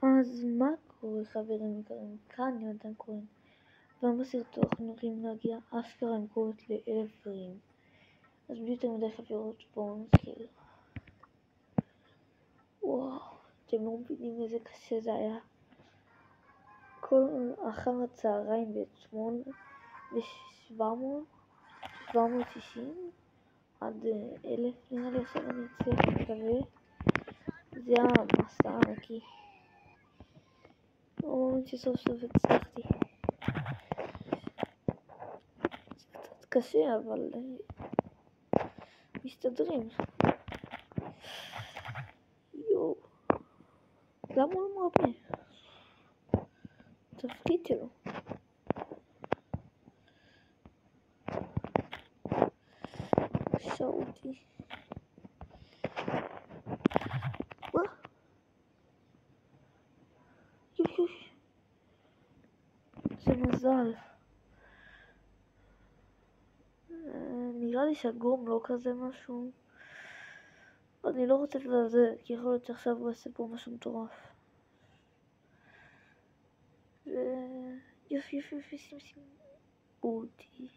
אז מה קורה חברים יקרים, כאן יונתן כהן, גם בסרטון אנחנו הולכים להגיע אשכרה עם קורת ל1,000 פרים. אז בלי יותר מדי חפירות בואו נתחיל. וואו, אתם לא מבינים איזה קשה זה היה. כל אחר הצהריים ואתמול ב-760 עד 1,000 נראה לי. עכשיו אני אצליח, אני מקווה. זה המסע הענקי. שסוף סוף הצלחתי. זה קצת קשה אבל מסתדרים. יואו, למה הוא לא מרפא? תפקיד שלו. שאותי. מה? יואי. זה מזל. נראה לי שהגום לא כזה משהו. אני לא רוצה לזה, כי יכול להיות שעכשיו הוא יעשה פה משהו מטורף. יופי, שים אותי.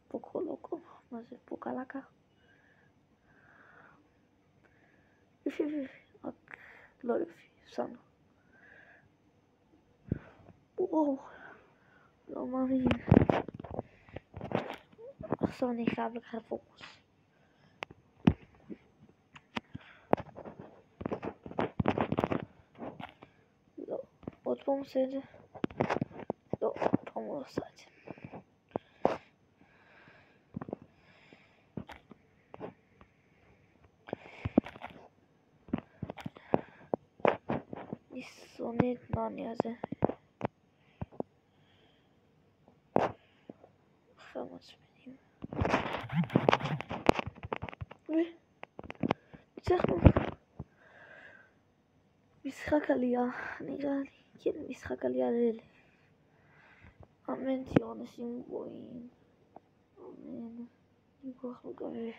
פוקו לוקו, מה זה פוקלקה? יופי, רק לא יופי, סנו. וואו, לא מאמין. עכשיו אני חייב לקחת פוקוס. לא, עוד פעם עושה את זה? לא, עוד פעם הוא עושה את זה. אני שונא את נני הזה. עכשיו מצמינים. ניצחנו. משחק עלייה, נראה לי. כן, משחק עלייה ל1,000. אמן תהיו אנשים גבוהים. אמן. אני כל כך מקווה.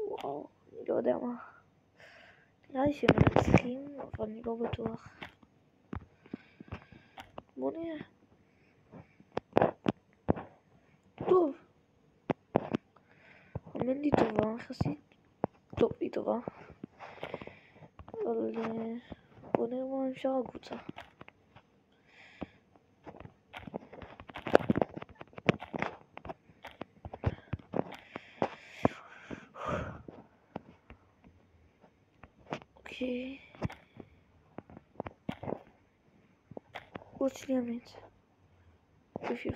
וואו, אני לא יודע מה. נראה לי שהם מנצחים, אבל אני לא בטוח. בוא נראה. טוב. אמן לי טובה יחסית. טוב, היא טובה. אבל בוא נראה מה עם שאר הקבוצה. אוקיי. עוד שלי אמת. יופי.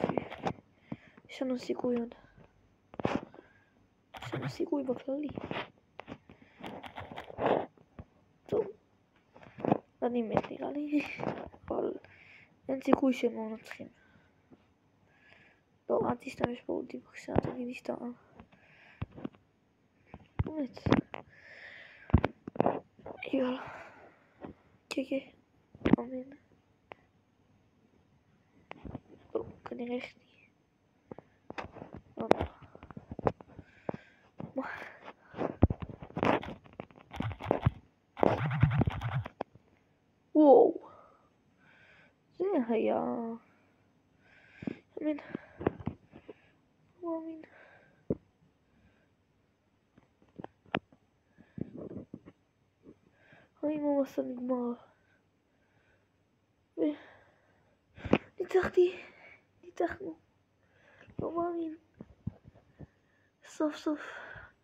יש לנו סיכוי עוד. יש לנו סיכוי בכללי. טוב. אני מת נראה לי. אבל אין סיכוי שהם לא נצחים. לא, אל תשתמש באודי בבקשה, תגיד לי שאתה באמת. יאללה. כן. אמן. לא, כנראה יש לי. לא. וואו. זה היה... אמן. לא מאמין. האם המסע נגמר? ניצחנו. לא מאמין. סוף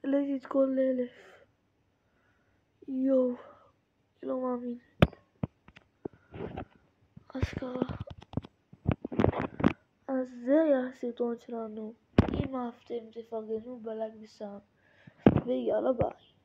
העליתי את כל 1,000. יואו. לא מאמין. אשכרה. אז זה היה הסרטון שלנו. אם אהבתם תפרגנו בלייק וסאב. ויאללה ביי.